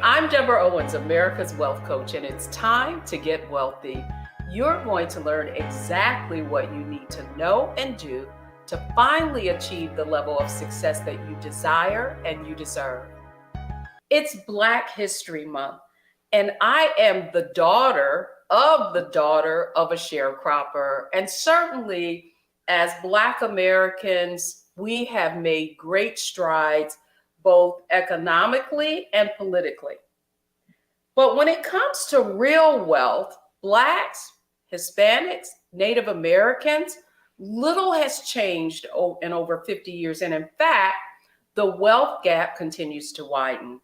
I'm Deborah Owens, America's Wealth Coach, and it's time to get wealthy. You're going to learn exactly what you need to know and do to finally achieve the level of success that you desire and you deserve. It's Black History Month, and I am the daughter of a sharecropper. And certainly, as Black Americans, we have made great strides both economically and politically. But when it comes to real wealth, Blacks, Hispanics, Native Americans, little has changed in over 50 years. And in fact, the wealth gap continues to widen.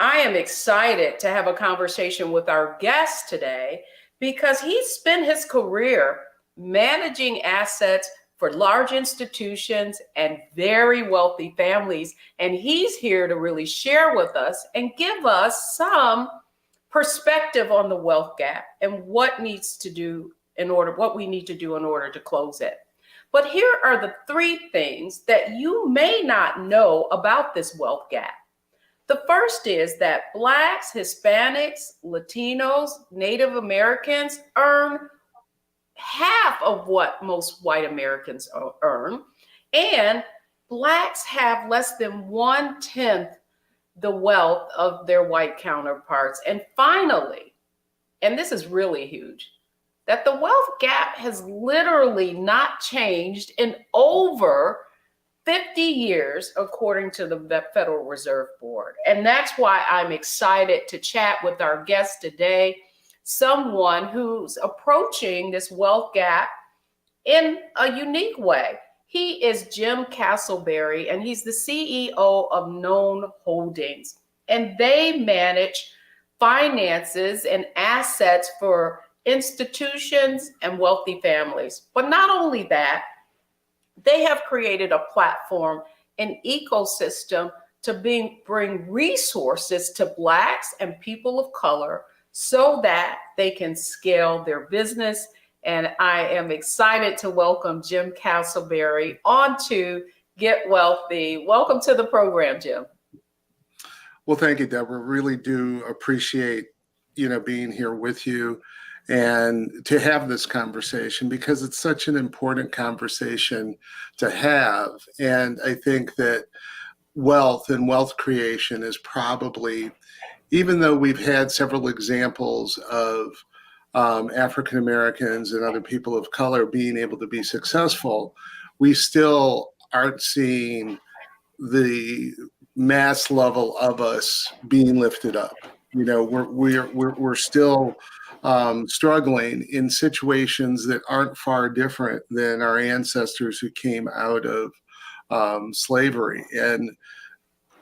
I am excited to have a conversation with our guest today because he spent his career managing assets for large institutions and very wealthy families. And he's here to really share with us and give us some perspective on the wealth gap and what we need to do in order to close it. But here are the three things that you may not know about this wealth gap. The first is that Blacks, Hispanics, Latinos, Native Americans earn half of what most white Americans earn, and Blacks have less than 1/10 the wealth of their white counterparts. And finally, and this is really huge, that the wealth gap has literally not changed in over 50 years, according to the Federal Reserve Board. And that's why I'm excited to chat with our guest today, someone who's approaching this wealth gap in a unique way. He is Jim Casselberry, and he's the CEO of Known Holdings. And they manage finances and assets for institutions and wealthy families. But not only that, they have created a platform, an ecosystem to bring resources to Blacks and people of color so that they can scale their business. And I am excited to welcome Jim Casselberry onto Get Wealthy. Welcome to the program, Jim. Well, thank you, Deborah. Really do appreciate, being here with you and to have this conversation because it's such an important conversation to have. And I think that wealth and wealth creation is probably, even though we've had several examples of African Americans and other people of color being able to be successful, we still aren't seeing the mass level of us being lifted up. We're still struggling in situations that aren't far different than our ancestors who came out of slavery. And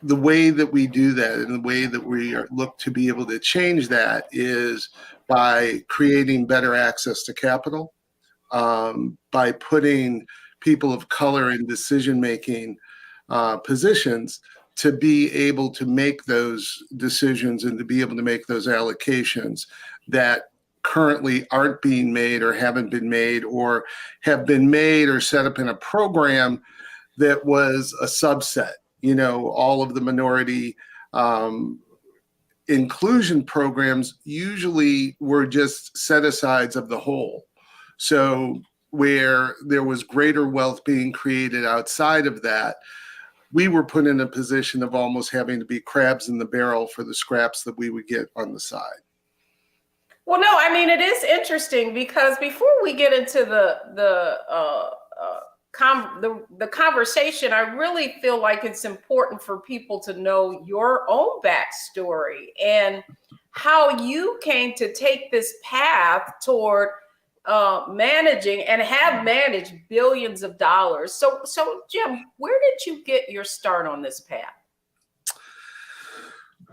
the way that we do that and the way that we look to be able to change that is by creating better access to capital, by putting people of color in decision-making positions to be able to make those decisions and to be able to make those allocations that currently aren't being made or haven't been made or have been made or set up in a program that was a subset. All of the minority inclusion programs usually were just set-asides of the whole. So where there was greater wealth being created outside of that, we were put in a position of almost having to be crabs in the barrel for the scraps that we would get on the side. Well, no, I mean, it is interesting because before we get into the conversation, I really feel like it's important for people to know your own backstory and how you came to take this path toward managing and have managed billions of dollars. So Jim, where did you get your start on this path?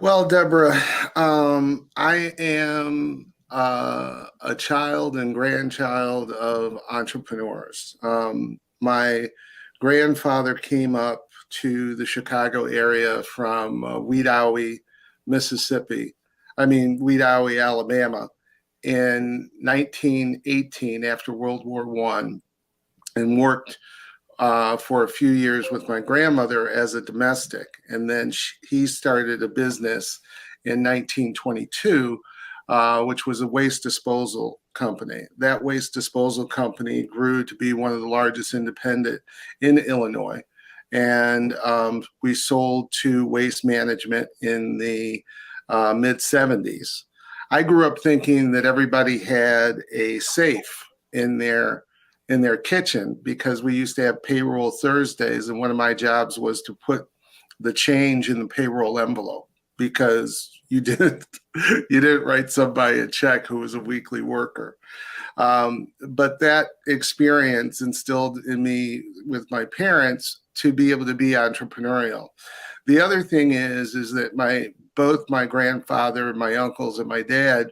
Well, Deborah, I am a child and grandchild of entrepreneurs. My grandfather came up to the Chicago area from Wedowee, Alabama in 1918 after World War I, and worked for a few years with my grandmother as a domestic. And then he started a business in 1922, which was a waste disposal company. That waste disposal company grew to be one of the largest independent in Illinois. And we sold to Waste Management in the mid 70s. I grew up thinking that everybody had a safe in their kitchen because we used to have payroll Thursdays, and one of my jobs was to put the change in the payroll envelope because you didn't write somebody a check who was a weekly worker. But that experience instilled in me with my parents to be able to be entrepreneurial. The other thing is that both my grandfather, my uncles, and my dad,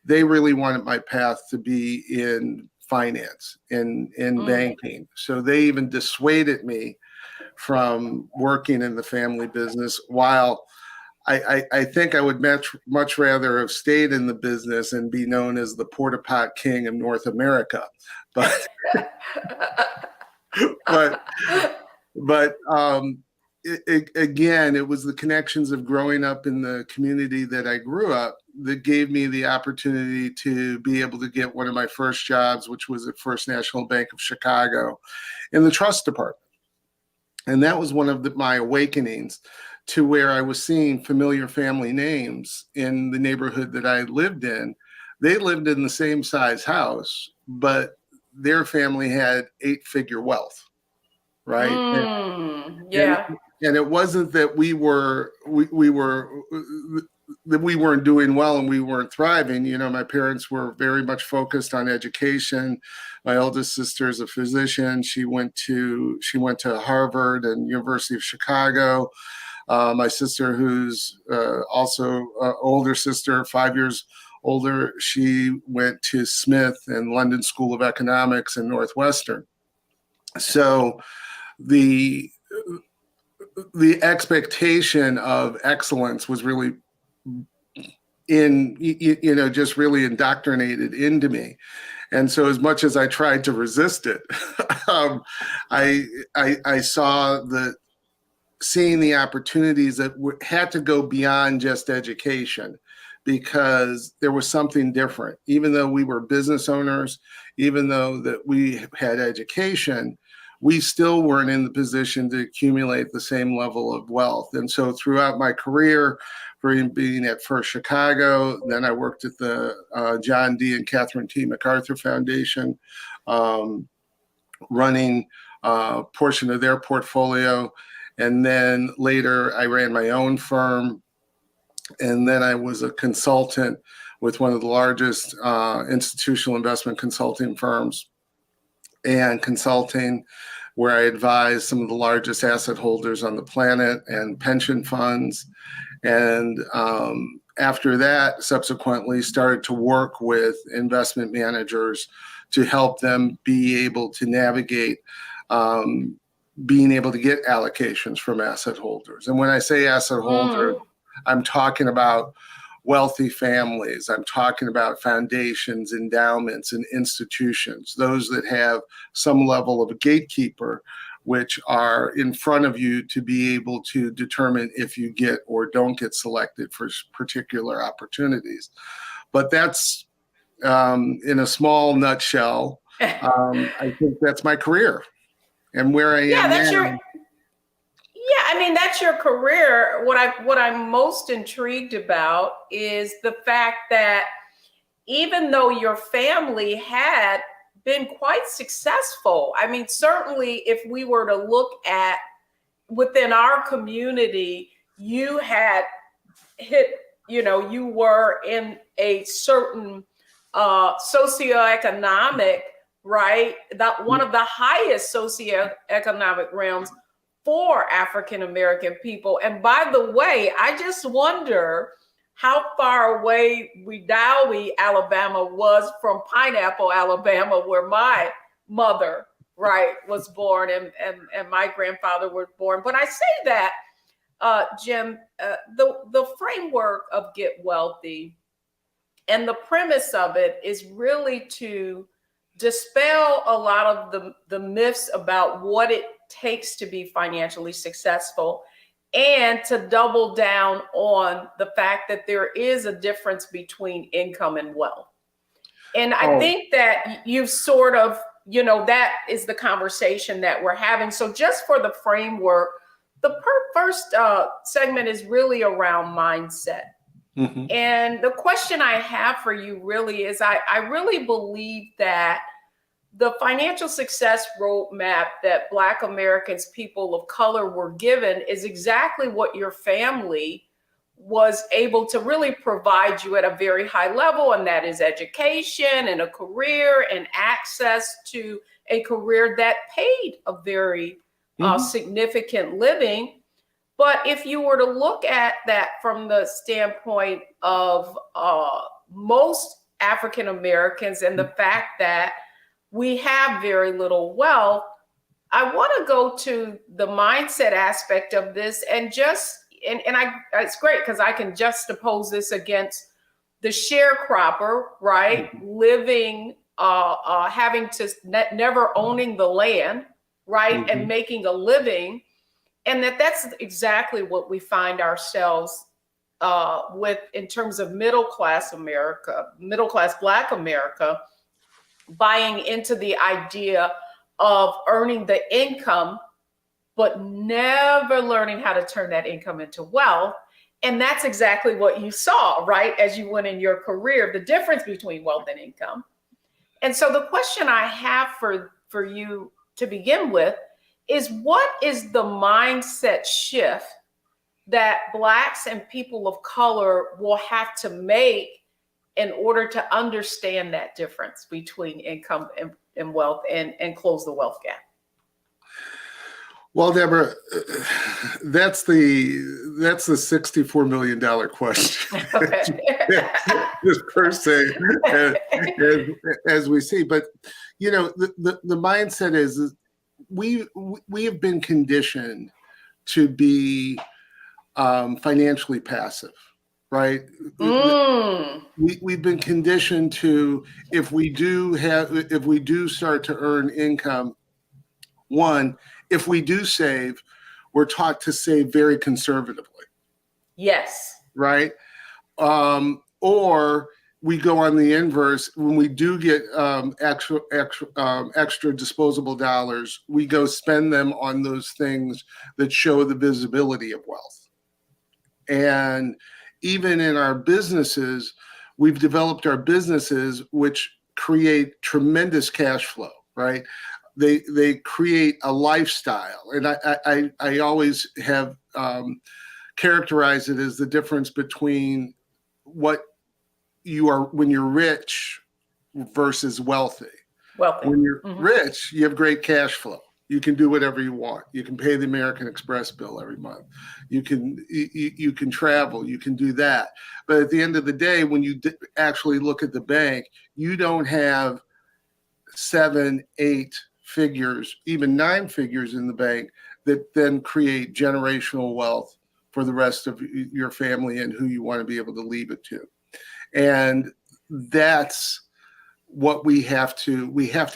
they really wanted my path to be in finance, in banking. So they even dissuaded me from working in the family business, while I think I would much rather have stayed in the business and be known as the porta pot king of North America. But again, it was the connections of growing up in the community that I grew up that gave me the opportunity to be able to get one of my first jobs, which was at First National Bank of Chicago in the trust department. And that was one of my awakenings to where I was seeing familiar family names in the neighborhood that I lived in. They lived in the same size house, but their family had 8-figure wealth, right? Yeah. And it wasn't that we weren't doing well and we weren't thriving. You know, my parents were very much focused on education. My oldest sister is a physician. She went to Harvard and University of Chicago. My sister, who's also older sister, 5 years older, she went to Smith and London School of Economics and Northwestern. So the expectation of excellence was really just really indoctrinated into me. And so as much as I tried to resist it, I saw seeing the opportunities that had to go beyond just education, because there was something different. Even though we were business owners, even though that we had education, we still weren't in the position to accumulate the same level of wealth. And so throughout my career, being at First Chicago, then I worked at the John D. and Catherine T. MacArthur Foundation, running a portion of their portfolio. And then later I ran my own firm. And then I was a consultant with one of the largest institutional investment consulting firms, and consulting where I advised some of the largest asset holders on the planet and pension funds. And after that, subsequently started to work with investment managers to help them be able to navigate being able to get allocations from asset holders. And when I say asset holder, I'm talking about wealthy families. I'm talking about foundations, endowments, and institutions, those that have some level of a gatekeeper, which are in front of you to be able to determine if you get or don't get selected for particular opportunities. But that's in a small nutshell. I think that's my career and where I am now. That's your career. What I'm most intrigued about is the fact that even though your family had been quite successful, certainly if we were to look at within our community, you had hit, you were in a certain socioeconomic, right? That one of the highest socioeconomic realms for African American people. And by the way, I just wonder how far away Wedowee, Alabama was from Pineapple, Alabama, where my mother, right, was born and my grandfather was born. But I say that, Jim, the framework of Get Wealthy and the premise of it is really to dispel a lot of the myths about what it takes to be financially successful, and to double down on the fact that there is a difference between income and wealth. And I think that you've sort of, that is the conversation that we're having. So just for the framework, the first segment is really around mindset. Mm-hmm. And the question I have for you really is, I really believe that the financial success roadmap that Black Americans, people of color, were given is exactly what your family was able to really provide you at a very high level, and that is education and a career and access to a career that paid a very significant living. But if you were to look at that from the standpoint of most African Americans and the fact that we have very little wealth, I want to go to the mindset aspect of this and it's great because I can juxtapose this against the sharecropper, right? Living, having to never owning the land, right? And making a living. And that's exactly what we find ourselves with in terms of middle-class America, middle-class Black America, buying into the idea of earning the income, but never learning how to turn that income into wealth. And that's exactly what you saw, right? As you went in your career, the difference between wealth and income. And so the question I have for you to begin with is, what is the mindset shift that Blacks and people of color will have to make in order to understand that difference between income and wealth and close the wealth gap? Well, Deborah, that's the $64 million question. Just per se, as we see. But the mindset is we have been conditioned to be financially passive, right? We've been conditioned to, if we do start to earn income, if we do save, we're taught to save very conservatively. Yes. Right? Or we go on the inverse. When we do get extra disposable dollars, we go spend them on those things that show the visibility of wealth. And even in our businesses, we've developed our businesses which create tremendous cash flow, right? They create a lifestyle. And I always have characterized it as the difference between what you are when you're rich versus wealthy. When you're rich, you have great cash flow. You can do whatever you want. You can pay the American Express bill every month. You can travel. You can do that. But at the end of the day, when you actually look at the bank, you don't have 7, 8 figures, even 9 figures in the bank that then create generational wealth for the rest of your family and who you want to be able to leave it to. And that's what we have to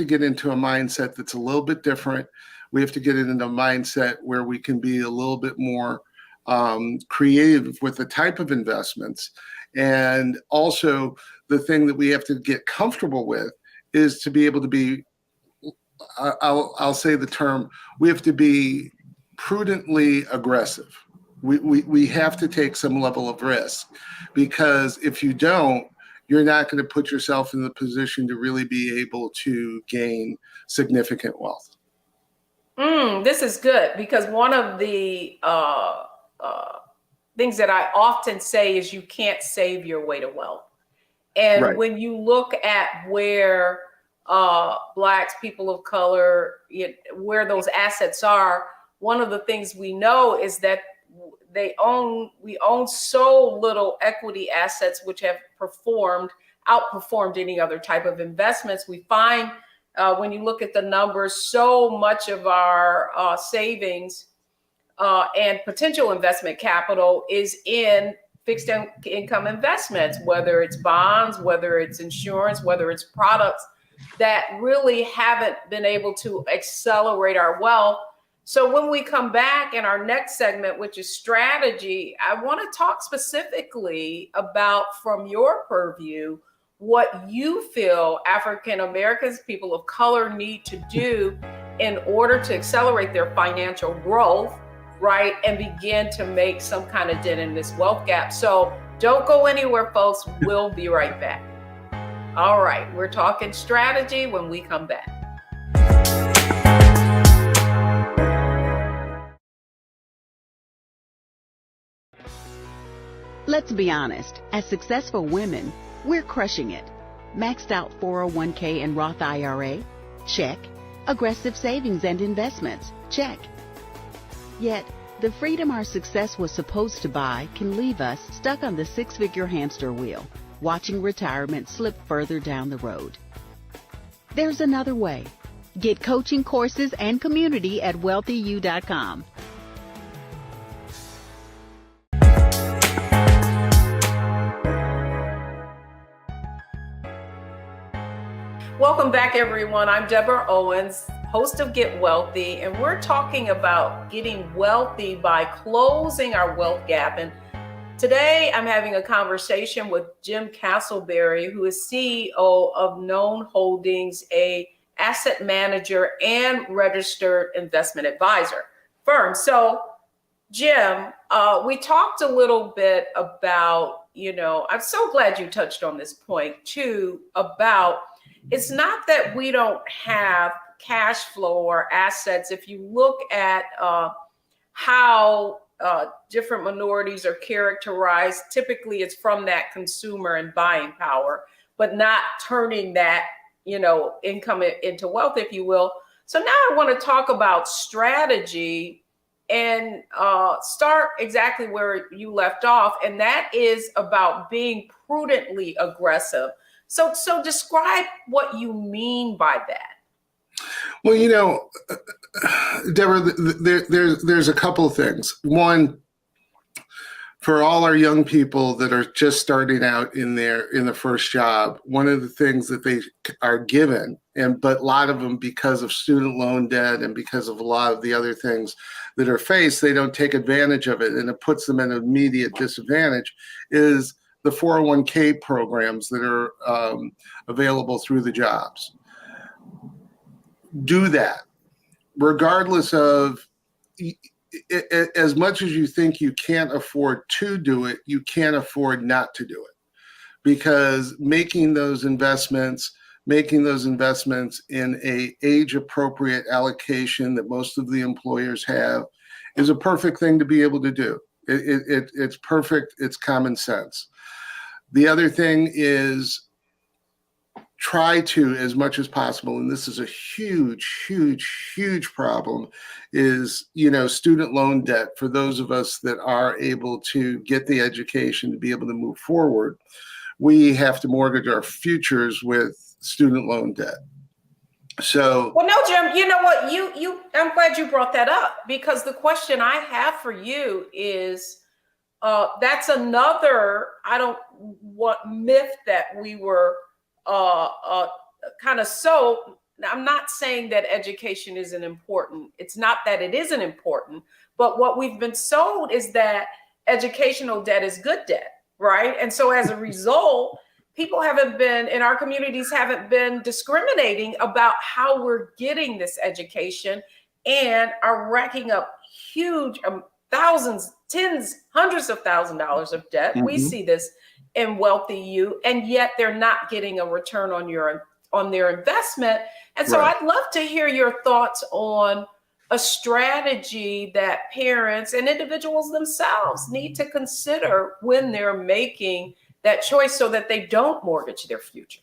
get into a mindset that's a little bit different. We have to get into a mindset where we can be a little bit more creative with the type of investments. And also the thing that we have to get comfortable with is to be able to be, I'll say the term, we have to be prudently aggressive. We have to take some level of risk, because if you don't, you're not going to put yourself in the position to really be able to gain significant wealth. This is good, because one of the things that I often say is you can't save your way to wealth. And right. When you look at where Blacks, people of color, where those assets are, one of the things we know is that we own so little equity assets, which have outperformed any other type of investments. We find when you look at the numbers, so much of our savings and potential investment capital is in fixed income investments, whether it's bonds, whether it's insurance, whether it's products that really haven't been able to accelerate our wealth. So when we come back in our next segment, which is strategy, I want to talk specifically about, from your purview, what you feel African Americans, people of color, need to do in order to accelerate their financial growth, right? And begin to make some kind of dent in this wealth gap. So don't go anywhere, folks. We'll be right back. All right, we're talking strategy when we come back. Let's be honest, as successful women, we're crushing it. Maxed out 401k and Roth IRA? Check. Aggressive savings and investments? Check. Yet, the freedom our success was supposed to buy can leave us stuck on the six-figure hamster wheel, watching retirement slip further down the road. There's another way. Get coaching courses and community at wealthyu.com. Welcome back, everyone. I'm Deborah Owens, host of Get Wealthy, and we're talking about getting wealthy by closing our wealth gap. And today I'm having a conversation with Jim Casselberry, who is CEO of Known Holdings, a asset manager and registered investment advisor firm. So, Jim, we talked a little bit about, I'm so glad you touched on this point too, about it's not that we don't have cash flow or assets. If you look at how different minorities are characterized, typically it's from that consumer and buying power, but not turning that, income into wealth, if you will. So now I want to talk about strategy and start exactly where you left off. And that is about being prudently aggressive. So describe what you mean by that. Well, Deborah, there's a couple of things. One, for all our young people that are just starting out in the first job, one of the things that they are given, but a lot of them, because of student loan debt and because of a lot of the other things that are faced, they don't take advantage of it, and it puts them at an immediate disadvantage, is the 401k programs that are available through the jobs. Do that, regardless of, as much as you think you can't afford to do it, you can't afford not to do it, because making those investments in a age-appropriate allocation that most of the employers have is a perfect thing to be able to do. It's perfect. It's common sense. The other thing is, try to, as much as possible, and this is a huge problem, is, student loan debt. For those of us that are able to get the education to be able to move forward, we have to mortgage our futures with student loan debt. So, well, no, Jim, you know what? I'm glad you brought that up, because the question I have for you is, that's another, myth that we were kind of so. I'm not saying that education isn't important. It's not that it isn't important, but what we've been sold is that educational debt is good debt, right? And so as a result, people in our communities haven't been discriminating about how we're getting this education, and are racking up huge thousands, tens, hundreds of $1,000s of debt. Mm-hmm. We see this in Wealthy You, and yet they're not getting a return on their investment. And so I'd love to hear your thoughts on a strategy that parents and individuals themselves need to consider when they're making that choice, so that they don't mortgage their future.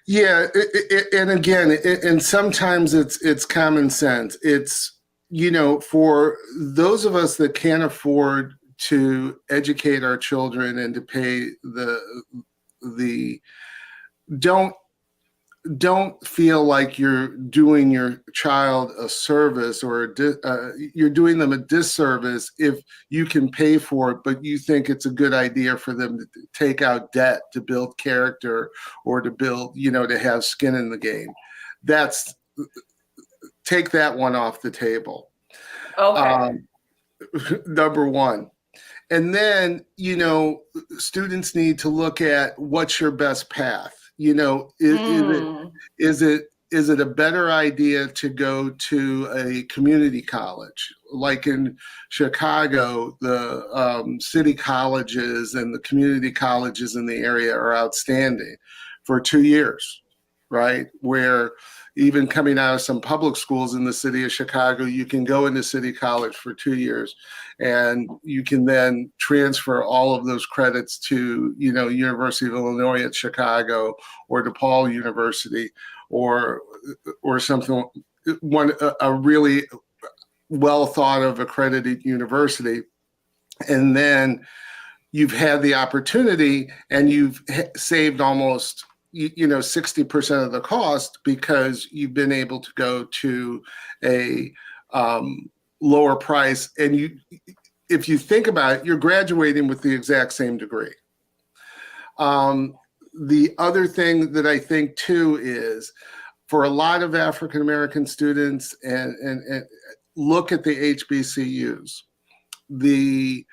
Yeah, and again, and sometimes it's common sense. It's, for those of us that can't afford to educate our children and to pay don't don't feel like you're doing your child a service, or you're doing them a disservice if you can pay for it, but you think it's a good idea for them to take out debt to build character, or to build, to have skin in the game. Take that one off the table. Okay. Number one. And then, students need to look at what's your best path. Is it a better idea to go to a community college? Like in Chicago, the city colleges and the community colleges in the area are outstanding for 2 years, right? Where even coming out of some public schools in the city of Chicago, you can go into city college for 2 years, and you can then transfer all of those credits to, University of Illinois at Chicago, or DePaul University, or something, a really well thought of accredited university. And then you've had the opportunity, and you've saved almost 60% of the cost, because you've been able to go to a lower price. And if you think about it, you're graduating with the exact same degree. The other thing that I think too is, for a lot of African American students, and look at the HBCUs, the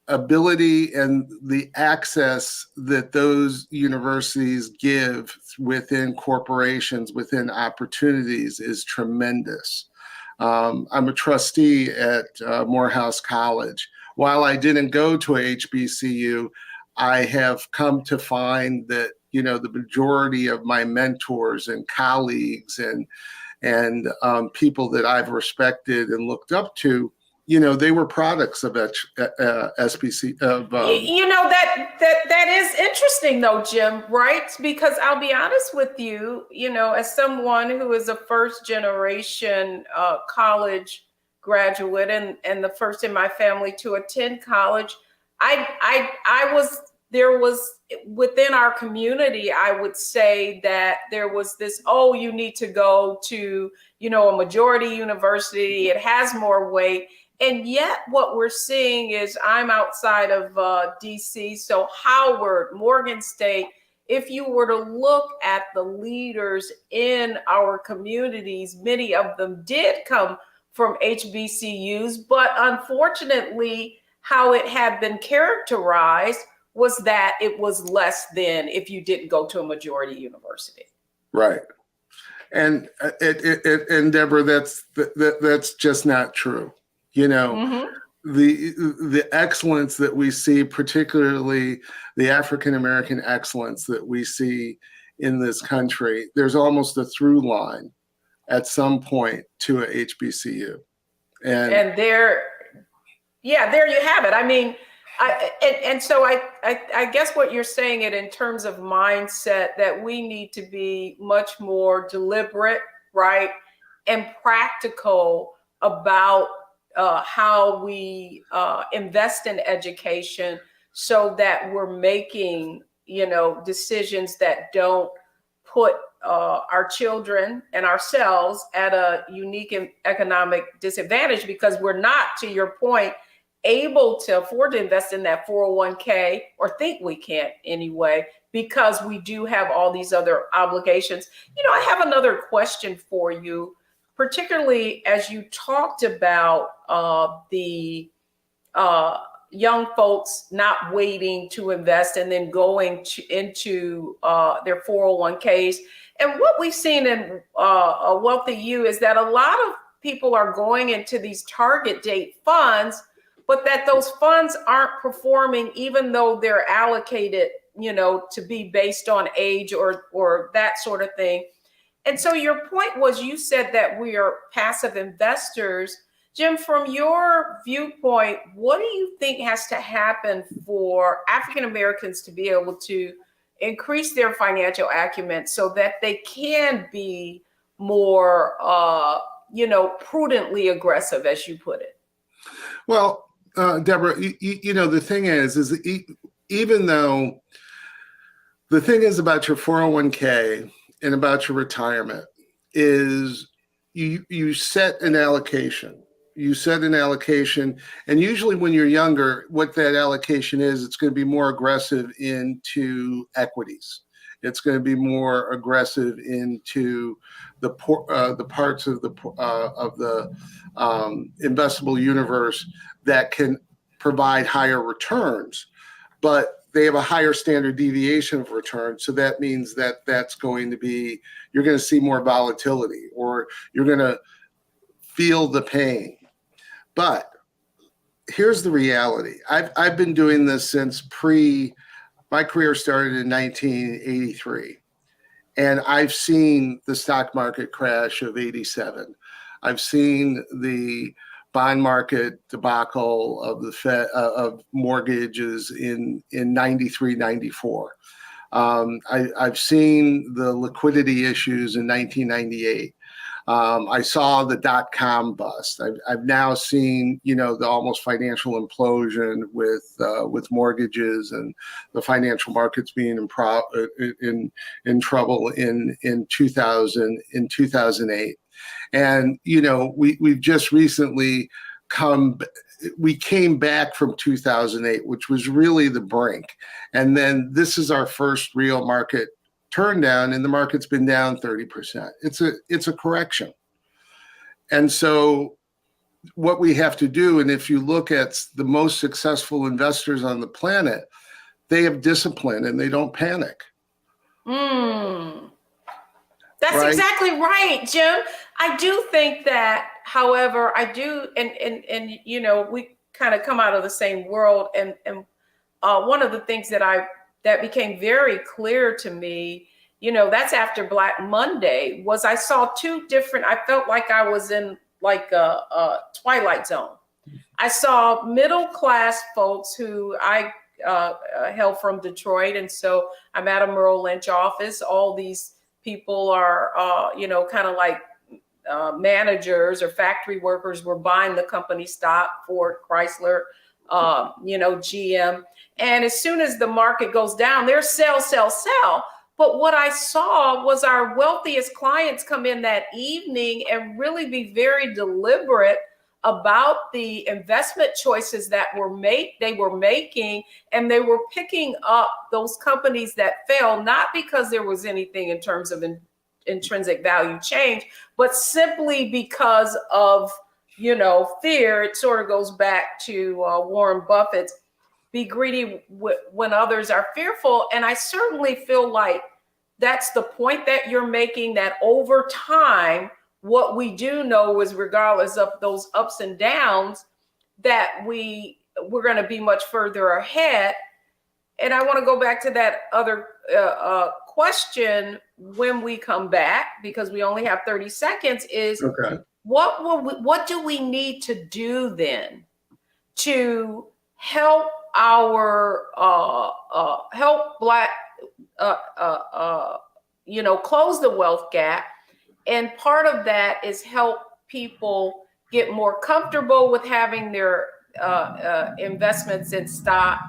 ability and the access that those universities give within corporations, within opportunities, is tremendous. I'm a trustee at Morehouse College. While I didn't go to a HBCU, I have come to find that, the majority of my mentors and colleagues and people that I've respected and looked up to, they were products of SBC. That is interesting, though, Jim, right? Because I'll be honest with you, as someone who is a first generation college graduate, and the first in my family to attend college, there was within our community, I would say that there was this, you need to go to, a majority university. It has more weight. And yet what we're seeing is, I'm outside of DC, so Howard, Morgan State, if you were to look at the leaders in our communities, many of them did come from HBCUs, but unfortunately, how it had been characterized was that it was less than if you didn't go to a majority university. Right. And Deborah, that's just not true. The excellence that we see, particularly the African American excellence that we see in this country, there's almost a through line at some point to a HBCU. And there you have it. I mean, so I guess what you're saying it in terms of mindset, that we need to be much more deliberate, right, and practical about how we invest in education, so that we're making, decisions that don't put our children and ourselves at a unique economic disadvantage, because we're not, to your point, able to afford to invest in that 401k, or think we can't anyway, because we do have all these other obligations. I have another question for you, particularly as you talked about the young folks not waiting to invest and then going into their 401ks. And what we've seen in a Wealthy You is that a lot of people are going into these target date funds, but that those funds aren't performing, even though they're allocated, to be based on age or that sort of thing. And so your point was, you said that we are passive investors. Jim, from your viewpoint, what do you think has to happen for African Americans to be able to increase their financial acumen so that they can be more, prudently aggressive, as you put it? Well, Deborah, the thing is even though the thing is about your 401k and about your retirement is you set an allocation. You set an allocation, and usually when you're younger, what that allocation is, it's going to be more aggressive into equities. It's going to be more aggressive into the parts of the investable universe that can provide higher returns, but they have a higher standard deviation of return. So that means that you're going to see more volatility, or you're going to feel the pain. But here's the reality. I've been doing this since my career started in 1983. And I've seen the stock market crash of 87. I've seen the bond market debacle of the Fed, of mortgages in 93, 94. I've seen the liquidity issues in 1998. I saw the dot-com bust. I've now seen, the almost financial implosion with mortgages and the financial markets being in trouble in 2008. And we've just recently came back from 2008, which was really the brink. And then this is our first real market turn down, and the market's been down 30%. It's a correction. And so what we have to do, and if you look at the most successful investors on the planet, they have discipline and they don't panic. That's right? Exactly right, Jim. I do think that, however, and we kind of come out of the same world, and one of the things that became very clear to me, that's after Black Monday, was I saw I felt like I was in like a Twilight Zone. I saw middle class folks who I hail from Detroit. And so I'm at a Merrill Lynch office. All these people are, kind of like managers or factory workers were buying the company stock, Ford, Chrysler, GM. And as soon as the market goes down, they're sell, sell, sell. But what I saw was our wealthiest clients come in that evening and really be very deliberate about the investment choices that they were making, and they were picking up those companies that fell, not because there was anything in terms of intrinsic value change, but simply because of, fear. It sort of goes back to Warren Buffett's be greedy when others are fearful. And I certainly feel like that's the point that you're making, that over time, what we do know is regardless of those ups and downs, that we're going to be much further ahead. And I want to go back to that other question when we come back, because we only have 30 seconds, is okay. What do we need to do then to help our help Black close the wealth gap? And part of that is help people get more comfortable with having their investments in stock,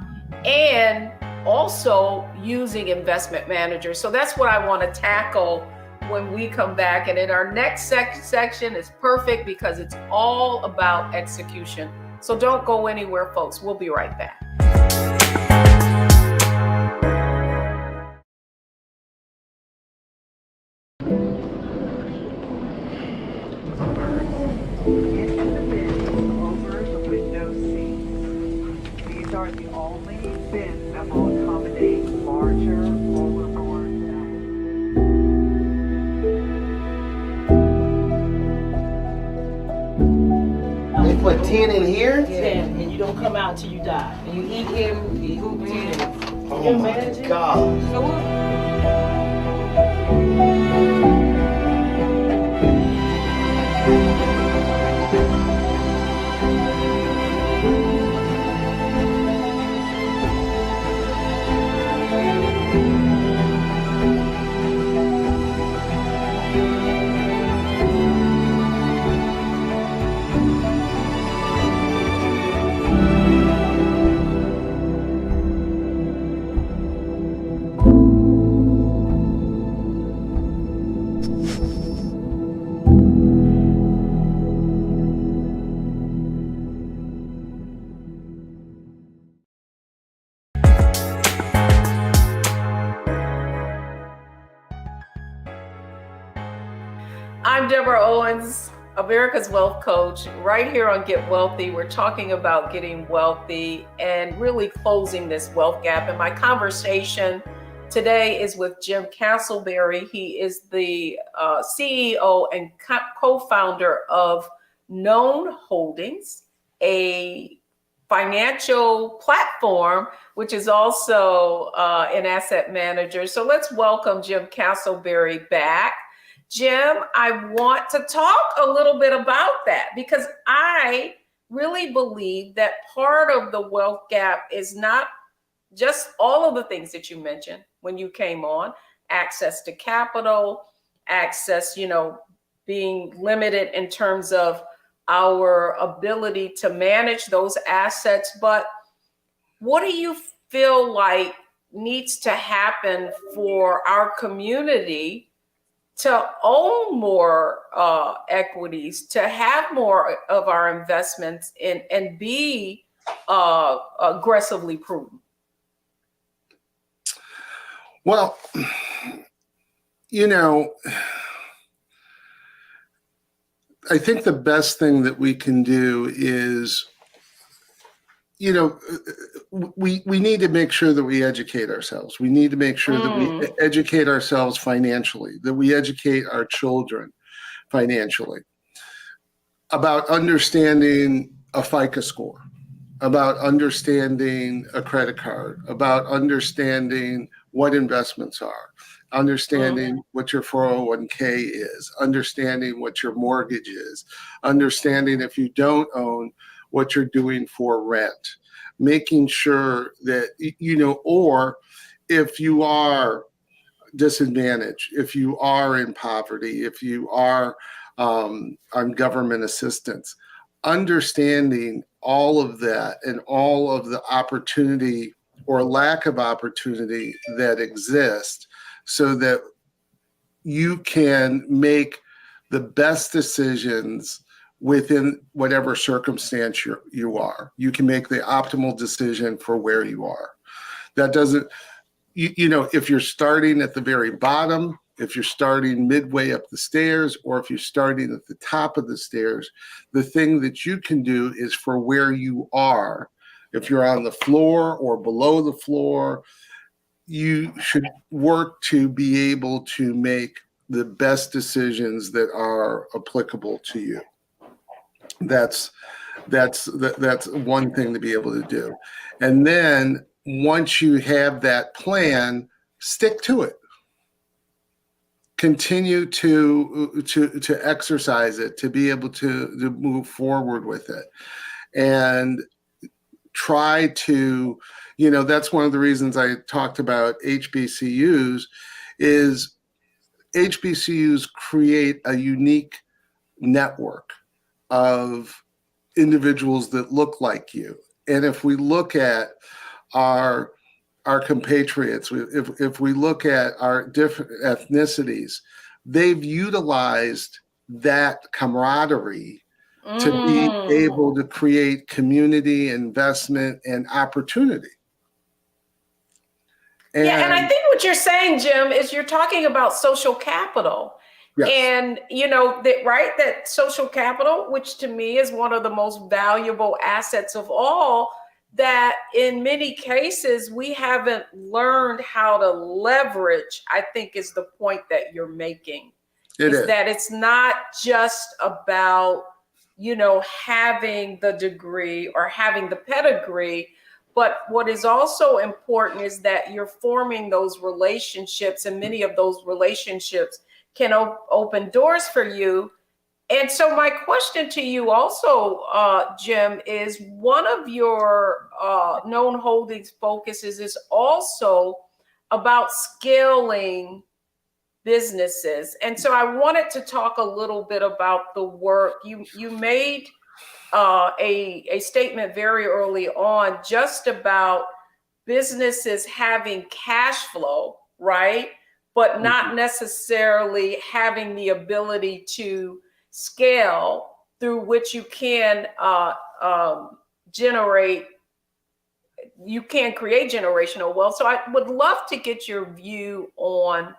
and also using investment managers. So that's what I want to tackle when we come back. And in our next section is perfect because it's all about execution. So don't go anywhere, folks. We'll be right back. Are the only bins that will accommodate larger overboard. They put 10 in here? 10, and you don't come out till you die. And you eat him, you hoop 10. Oh my God. I'm Deborah Owens, America's Wealth Coach, right here on Get Wealthy. We're talking about getting wealthy and really closing this wealth gap. And my conversation today is with Jim Casselberry. He is the CEO and co-founder of Known Holdings, a financial platform, which is also an asset manager. So let's welcome Jim Casselberry back. Jim, I want to talk a little bit about that because I really believe that part of the wealth gap is not just all of the things that you mentioned when you came on, access to capital, access, being limited in terms of our ability to manage those assets. But what do you feel like needs to happen for our community to own more equities, to have more of our investments and be aggressively prudent? Well, I think the best thing that we can do is, we need to make sure that we educate ourselves. We need to make sure that we educate ourselves financially, that we educate our children financially about understanding a FICO score, about understanding a credit card, about understanding what investments are, understanding what your 401k is, understanding what your mortgage is, understanding if you don't own, what you're doing for rent, making sure that, or if you are disadvantaged, if you are in poverty, if you are on government assistance, understanding all of that and all of the opportunity or lack of opportunity that exists so that you can make the best decisions within whatever circumstance you are. You can make the optimal decision for where you are. That doesn't, if you're starting at the very bottom, if you're starting midway up the stairs, or if you're starting at the top of the stairs, the thing that you can do is for where you are. If you're on the floor or below the floor, you should work to be able to make the best decisions that are applicable to you. That's one thing to be able to do. And then once you have that plan, stick to it. Continue to exercise it, to be able to move forward with it. And try to, that's one of the reasons I talked about HBCUs, is HBCUs create a unique network of individuals that look like you. And if we look at our compatriots, if we look at our different ethnicities, they've utilized that camaraderie to be able to create community, investment, and opportunity. And I think what you're saying, Jim, is you're talking about social capital. Yes. And, that social capital, which to me is one of the most valuable assets of all, that in many cases we haven't learned how to leverage, I think is the point that you're making. Is that it's not just about, having the degree or having the pedigree, but what is also important is that you're forming those relationships, and many of those relationships can open doors for you. And so my question to you also, Jim, is one of your Known Holdings focuses is also about scaling businesses. And so I wanted to talk a little bit about the work. You made a statement very early on just about businesses having cash flow, right? But not necessarily having the ability to scale through which you can create generational wealth. So I would love to get your view on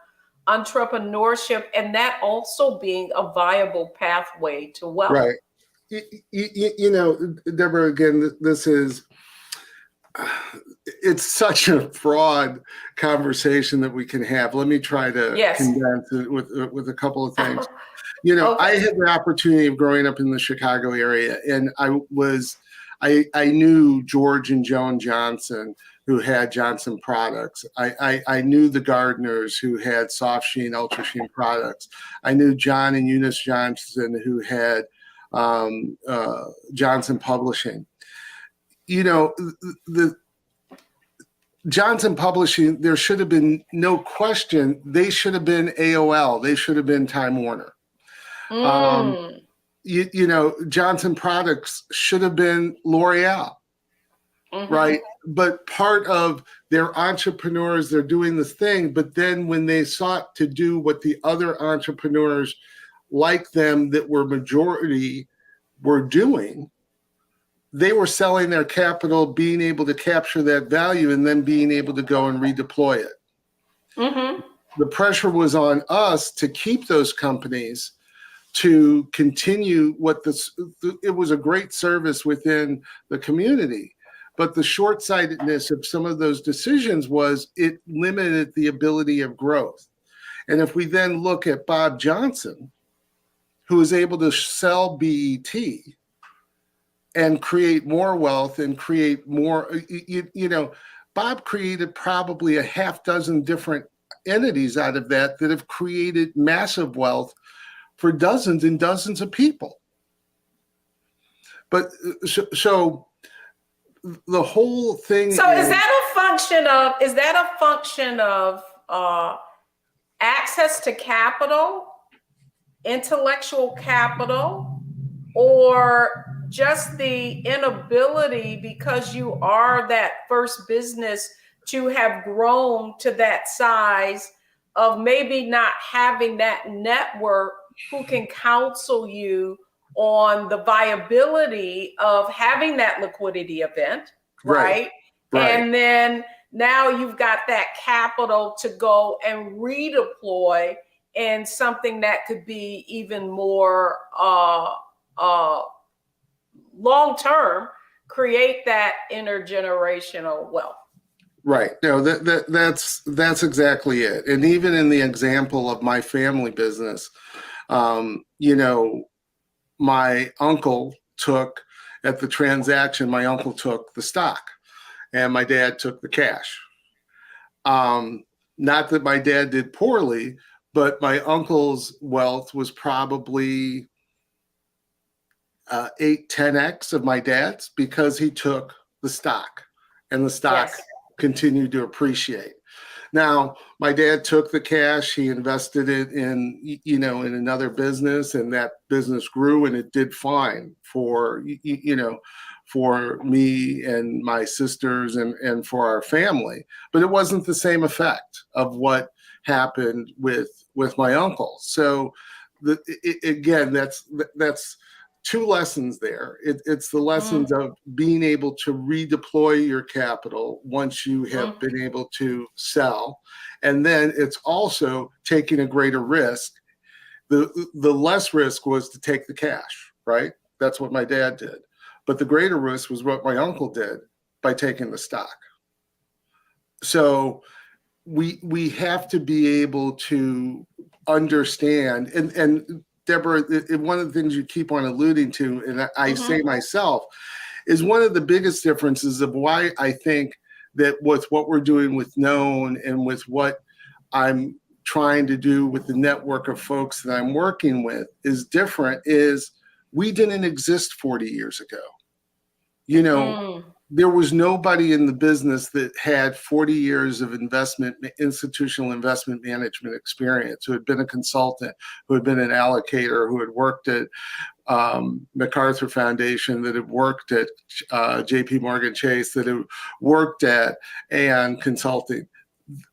entrepreneurship and that also being a viable pathway to wealth. Right. You know, Deborah, again, this is, it's such a broad conversation that we can have. Let me try to condense it with a couple of things. You know, I had the opportunity of growing up in the Chicago area, and I knew George and Joan Johnson, who had Johnson Products. I knew the Gardners, who had Soft Sheen, Ultra Sheen products. I knew John and Eunice Johnson, who had Johnson Publishing. You know, the Johnson Publishing, there should have been no question. They should have been AOL. They should have been Time Warner. You know, Johnson Products should have been L'Oreal, right? But part of their entrepreneurs, they're doing this thing. But then when they sought to do what the other entrepreneurs like them that were majority were doing, they were selling their capital, being able to capture that value, and then being able to go and redeploy it. The pressure was on us to keep those companies, to continue it was a great service within the community. But the short-sightedness of some of those decisions was it limited the ability of growth. And if we then look at Bob Johnson, who was able to sell BET and create more wealth and create more, you know, Bob created probably a half dozen different entities out of that have created massive wealth for dozens and dozens of people. But so the whole thing. So is that a function of access to capital, intellectual capital, or just the inability, because you are that first business, to have grown to that size of maybe not having that network who can counsel you on the viability of having that liquidity event, right? And then now you've got that capital to go and redeploy in something that could be even more long-term, create that intergenerational wealth. Right. No, that's exactly it. And even in the example of my family business, you know, my uncle took the stock and my dad took the cash. Not that my dad did poorly, but my uncle's wealth was probably 8-10x of my dad's, because he took the stock and the stock continued to appreciate. Now, my dad took the cash, he invested it in, you know, in another business, and that business grew and it did fine for, you know, for me and my sisters and for our family. But it wasn't the same effect of what happened with my uncle. So again, that's two lessons there. It's the lessons of being able to redeploy your capital once you have been able to sell. And then it's also taking a greater risk. The less risk was to take the cash, right? That's what my dad did. But the greater risk was what my uncle did by taking the stock. So we have to be able to understand, and Deborah, one of the things you keep on alluding to, and I say myself, is one of the biggest differences of why I think that with what we're doing with Known and with what I'm trying to do with the network of folks that I'm working with is different, is we didn't exist 40 years ago. You know, there was nobody in the business that had 40 years of institutional investment management experience, who had been a consultant, who had been an allocator, who had worked at MacArthur Foundation, that had worked at JP Morgan Chase, that had worked at Aon Consulting.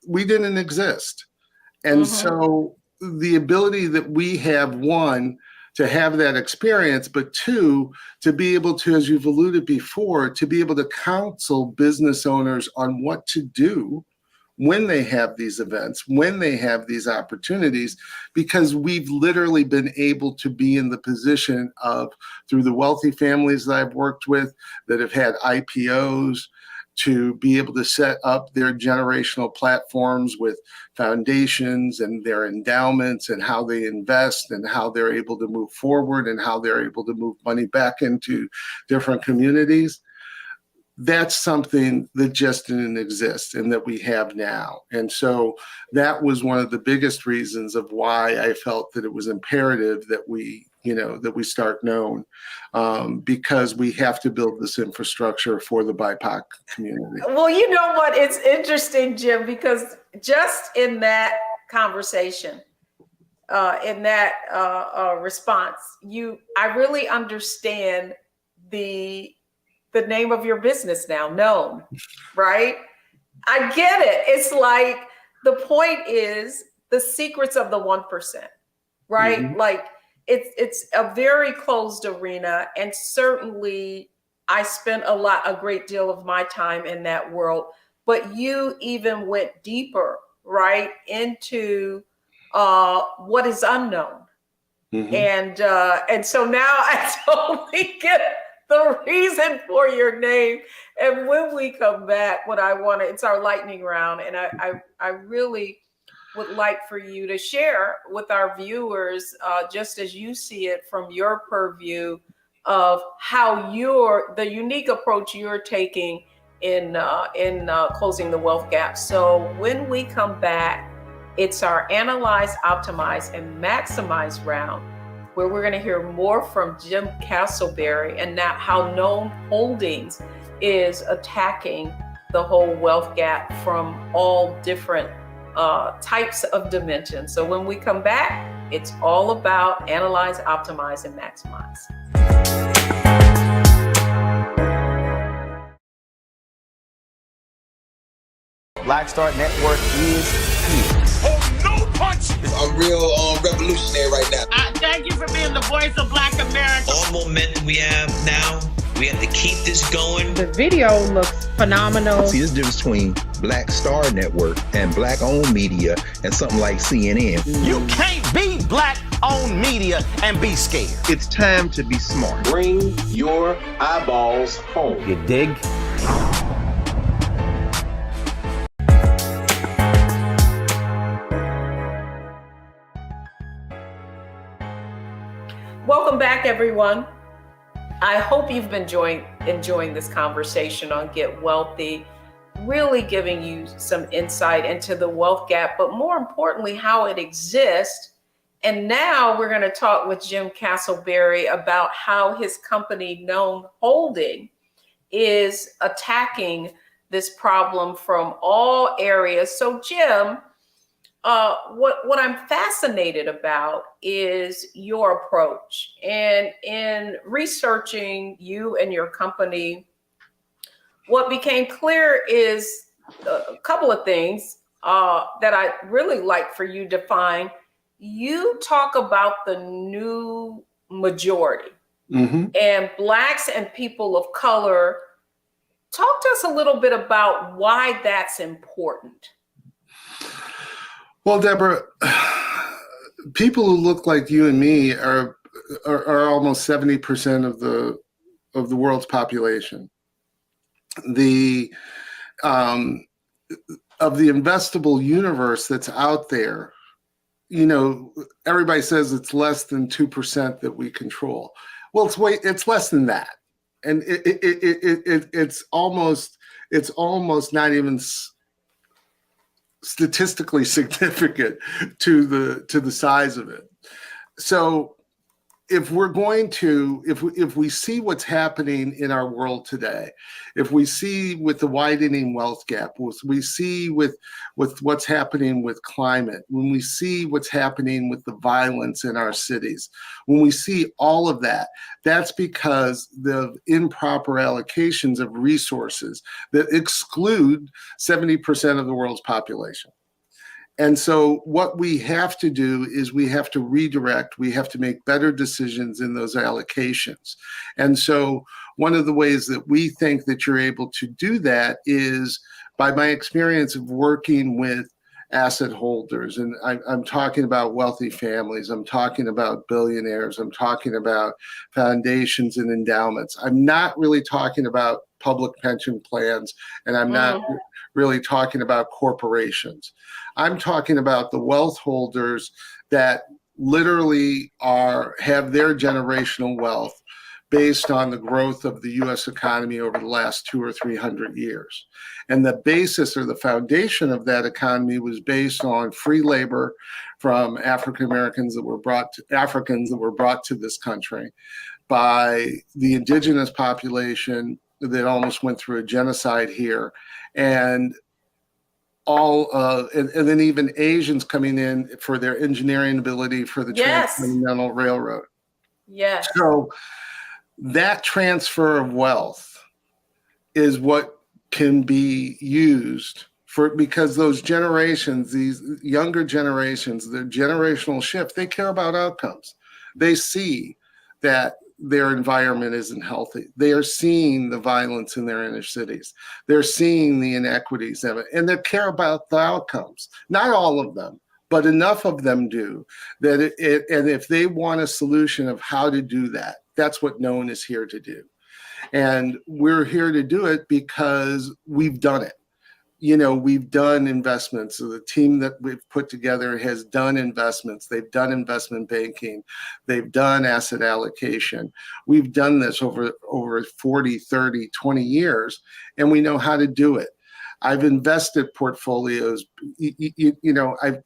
We didn't exist. And so the ability that we have, one, to have that experience, but two, to be able to, as you've alluded before, to be able to counsel business owners on what to do when they have these events, when they have these opportunities, because we've literally been able to be in the position of, through the wealthy families that I've worked with that have had IPOs, to be able to set up their generational platforms with foundations and their endowments and how they invest and how they're able to move forward and how they're able to move money back into different communities. That's something that just didn't exist and that we have now. And so that was one of the biggest reasons of why I felt that it was imperative that we start known, because we have to build this infrastructure for the BIPOC community. Well, you know what? It's interesting, Jim, because just in that conversation, in that response, I really understand the name of your business now, Known, right? I get it. It's like, the point is the secrets of the 1%, right? Mm-hmm. Like, it's a very closed arena, and certainly I spent a great deal of my time in that world, but you even went deeper, right, into what is unknown. Mm-hmm. And so now I totally get the reason for your name. And when we come back, it's our lightning round. And I really would like for you to share with our viewers, just as you see it from your purview, of how the unique approach you're taking in closing the wealth gap. So when we come back, it's our Analyze, Optimize, and Maximize round, where we're going to hear more from Jim Casselberry and now how Known Holdings is attacking the whole wealth gap from all different types of dimensions. So when we come back, it's all about Analyze, Optimize, and Maximize. Black Star Network is here. Oh, no punch! I'm real revolutionary right now. Thank you for being the voice of Black America. All momentum we have now, we have to keep this going. The video looks phenomenal. See, there's a difference between Black Star Network and Black-owned media and something like CNN. You can't be Black-owned media and be scared. It's time to be smart. Bring your eyeballs home. You dig? Welcome back, everyone. I hope you've been enjoying this conversation on Get Wealthy, really giving you some insight into the wealth gap, but more importantly, how it exists. And now we're going to talk with Jim Casselberry about how his company, Known Holding, is attacking this problem from all areas. So, Jim, what I'm fascinated about is your approach. And in researching you and your company, what became clear is a couple of things that I really like for you to define. You talk about the new majority, mm-hmm. and Blacks and people of color. Talk to us a little bit about why that's important. Well, Deborah, people who look like you and me are almost 70% of the world's population. Of the investable universe that's out there, everybody says it's less than 2% that we control. Well, it's less than that, and it's almost not even statistically significant to the size of it. So if we're going to, if we see what's happening in our world today, if we see with the widening wealth gap, we see with what's happening with climate, when we see what's happening with the violence in our cities, when we see all of that, that's because the improper allocations of resources that exclude 70% of the world's population. And so what we have to do is we have to redirect, we have to make better decisions in those allocations. And so one of the ways that we think that you're able to do that is by my experience of working with asset holders, and I'm talking about wealthy families, I'm talking about billionaires, I'm talking about foundations and endowments. I'm not really talking about public pension plans, and I'm not really talking about corporations. I'm talking about the wealth holders that literally have their generational wealth based on the growth of the U.S. economy over the last 200 or 300 years. And the basis or the foundation of that economy was based on free labor from African Americans that were brought to this country by the indigenous population that almost went through a genocide here, and and then even Asians coming in for their engineering ability for the Transcontinental Railroad. Yes. So that transfer of wealth is what can be used because those generations, these younger generations, the generational shift, they care about outcomes. They see that their environment isn't healthy. They are seeing the violence in their inner cities. They're seeing the inequities of it, and they care about the outcomes. Not all of them, but enough of them do that and if they want a solution of how to do that, that's what Known is here to do. And we're here to do it because we've done it. We've done investments. So the team that we've put together has done investments. They've done investment banking. They've done asset allocation. We've done this over 40, 30, 20 years, and we know how to do it. I've invested portfolios.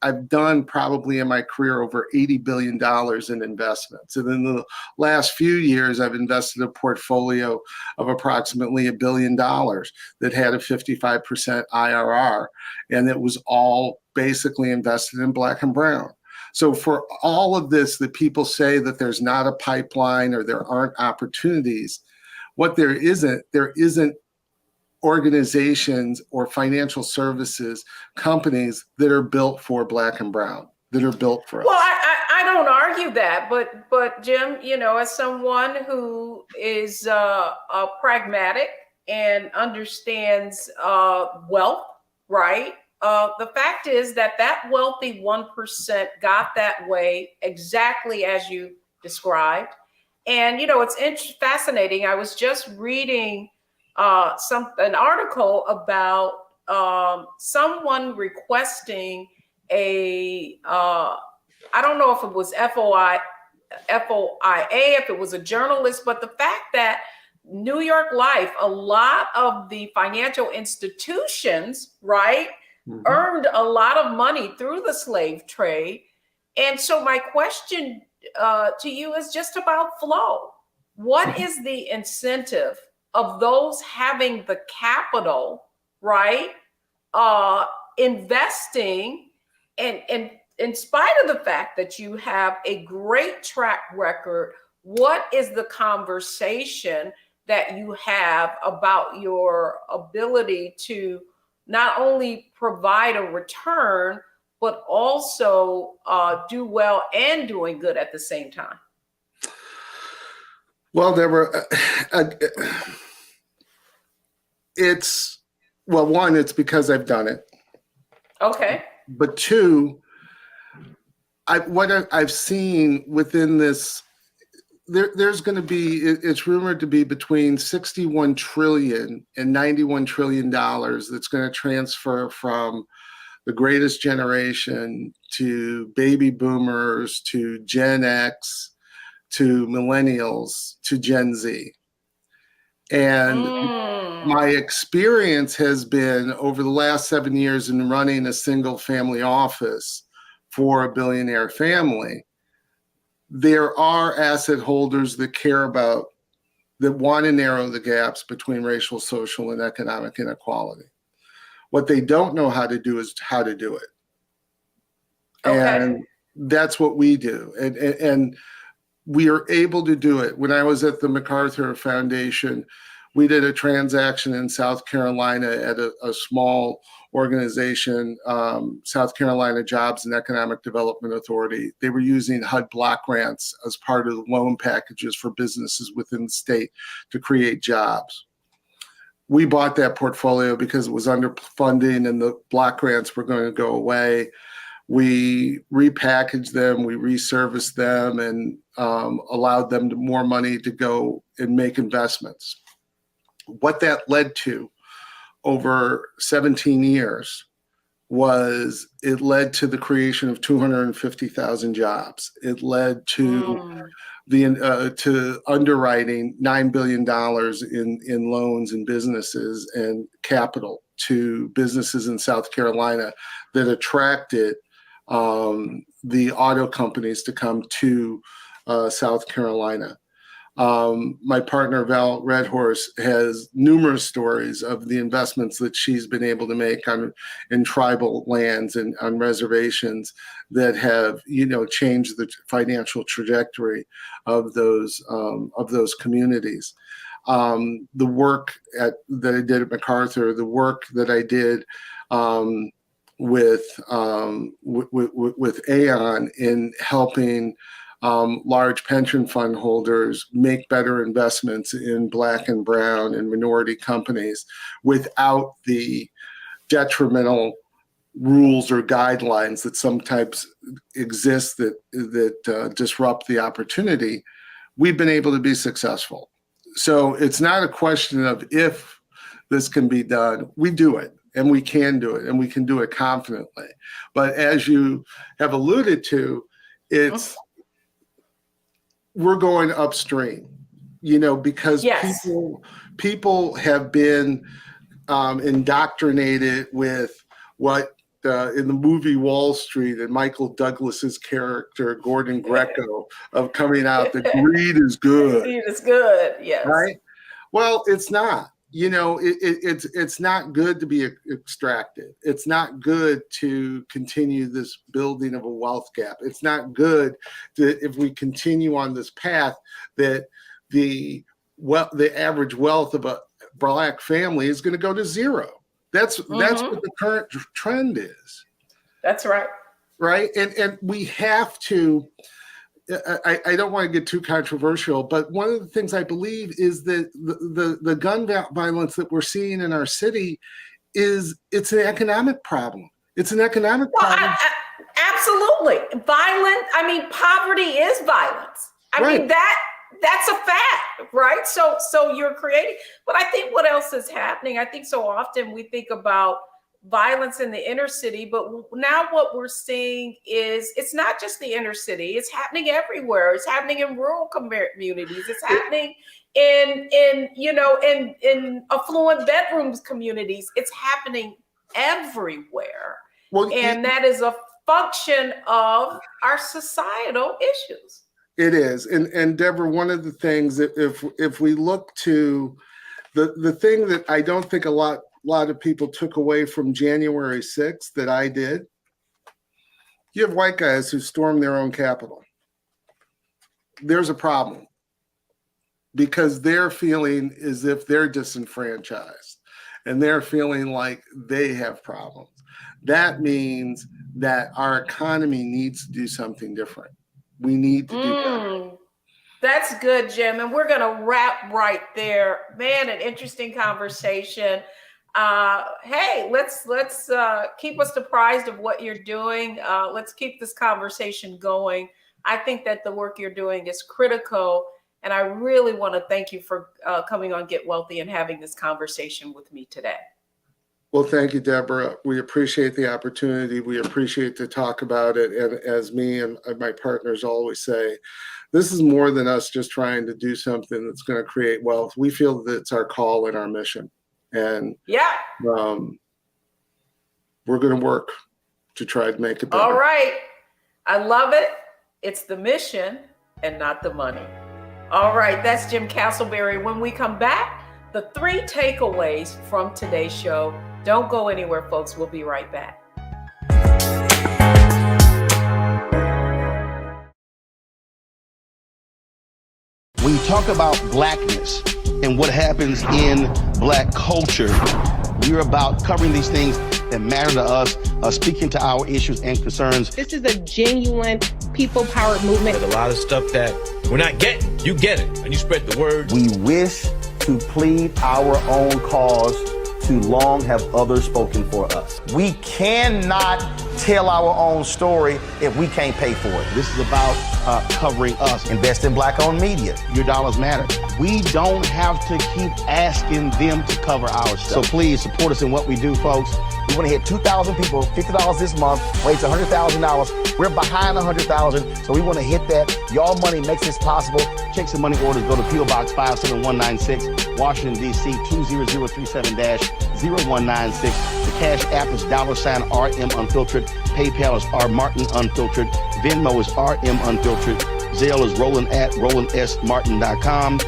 I've done probably in my career over $80 billion in investments. And in the last few years, I've invested a portfolio of approximately $1 billion that had a 55% IRR. And it was all basically invested in Black and brown. So for all of this that people say that there's not a pipeline or there aren't opportunities, what there isn't organizations or financial services companies that are built for Black and brown, that are built for us. Well, I don't argue that, but Jim, as someone who is pragmatic and understands wealth, right? The fact is that wealthy 1% got that way exactly as you described. And, it's fascinating. I was just reading an article about someone requesting I don't know if it was FOIA, if it was a journalist, but the fact that New York Life, a lot of the financial institutions, right, earned a lot of money through the slave trade. And so my question to you is just about flow. What is the incentive of those having the capital, right, investing, and in spite of the fact that you have a great track record, what is the conversation that you have about your ability to not only provide a return, but also do well and doing good at the same time? Well, Deborah, one, it's because I've done it. Okay. But two, what I've seen within this, there's going to be, it's rumored to be between 61 trillion and 91 trillion dollars that's going to transfer from the greatest generation to baby boomers to Gen X to millennials to Gen Z. And my experience has been over the last 7 years in running a single family office for a billionaire family, there are asset holders that care about, that want to narrow the gaps between racial, social, and economic inequality. What they don't know how to do is how to do it. Okay. And that's what we do. And we are able to do it. When I was at the MacArthur Foundation, we did a transaction in South Carolina at a small organization, South Carolina Jobs and Economic Development Authority. They were using HUD block grants as part of the loan packages for businesses within the state to create jobs. we bought that portfolio because it was underfunding and the block grants were going to go away. We repackaged them, we reserviced them, and allowed them more money to go and make investments. What that led to over 17 years was it led to the creation of 250,000 jobs. It led to to underwriting $9 billion in loans and businesses and capital to businesses in South Carolina that attracted the auto companies to come to South Carolina. My partner, Val Redhorse, has numerous stories of the investments that she's been able to make in tribal lands and on reservations that have, changed the financial trajectory of those communities. The work that I did at MacArthur, the work that I did with Aon in helping large pension fund holders make better investments in Black and brown and minority companies without the detrimental rules or guidelines that sometimes exist that disrupt the opportunity. We've been able to be successful. So it's not a question of if this can be done. We do it, and we can do it, and we can do it confidently. But as you have alluded to, we're going upstream, because people have been indoctrinated with what in the movie Wall Street and Michael Douglas's character Gordon Gekko of coming out that greed is good. Greed is good, yes. Right? Well, it's not. It's not good to be extracted. It's not good to continue this building of a wealth gap. It's not good if we continue on this path that the average wealth of a Black family is going to go to zero. That's what the current trend is. That's right. Right, and we have to. I don't want to get too controversial, but one of the things I believe is that the gun violence that we're seeing in our city it's an economic problem. It's an economic problem. Absolutely. Poverty is violence. I mean, that's a fact, right? So you're creating, but I think what else is happening? I think so often we think about violence in the inner city, but now what we're seeing is it's not just the inner city, it's happening everywhere. It's happening in rural communities, it's happening in affluent bedrooms communities. It's happening everywhere. That is a function of our societal issues. It is. And Deborah, one of the things that if we look to the thing that I don't think a lot of people took away from January 6th that I did, you have white guys who storm their own Capitol. There's a problem because they're feeling as if they're disenfranchised and they're feeling like they have problems. That means that our economy needs to do something different. We need to do that. That's good, Jim. And we're going to wrap right there. Man, an interesting conversation. Hey, let's keep us apprised of what you're doing. Let's keep this conversation going. I think that the work you're doing is critical. And I really want to thank you for coming on Get Wealthy and having this conversation with me today. Well, thank you, Deborah. We appreciate the opportunity. We appreciate to talk about it. And as me and my partners always say, this is more than us just trying to do something that's going to create wealth. We feel that it's our call and our mission. And we're going to work to try to make it better. All right. I love it. It's the mission and not the money. All right. That's Jim Casselberry. When we come back, the 3 takeaways from today's show. Don't go anywhere, folks. We'll be right back. When you talk about blackness and what happens in Black culture, we're about covering these things that matter to us, speaking to our issues and concerns. This is a genuine people-powered movement. There's a lot of stuff that we're not getting. You get it, and you spread the word. We wish to plead our own cause. Too long have others spoken for us. We cannot tell our own story if we can't pay for it. This is about covering us. Invest in Black-owned media. Your dollars matter. We don't have to keep asking them to cover our stuff. So please support us in what we do, folks. We want to hit 2,000 people, $50 this month, raise $100,000. We're behind 100,000, so we want to hit that. Y'all money makes this possible. Check some money orders. Go to P.O. Box 57196, Washington, D.C. 20037-0196. The Cash App is $RM Unfiltered. PayPal is R Martin Unfiltered. Venmo is RM Unfiltered. Zelle is Roland at RolandSMartin.com.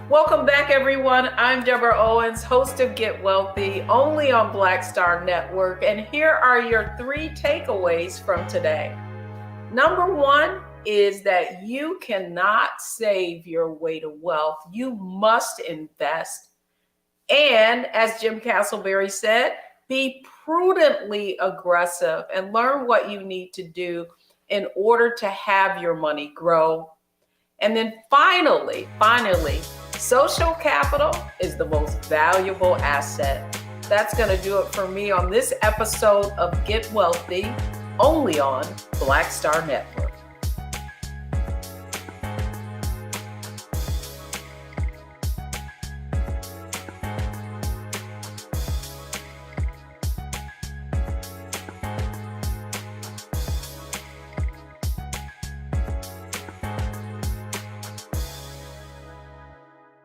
Welcome back, everyone. I'm Deborah Owens, host of Get Wealthy, only on Black Star Network. And here are your 3 takeaways from today. Number 1 is that you cannot save your way to wealth. You must invest. And as Jim Casselberry said, be prudently aggressive and learn what you need to do in order to have your money grow. And then finally, social capital is the most valuable asset. That's going to do it for me on this episode of Get Wealthy, only on Black Star Network.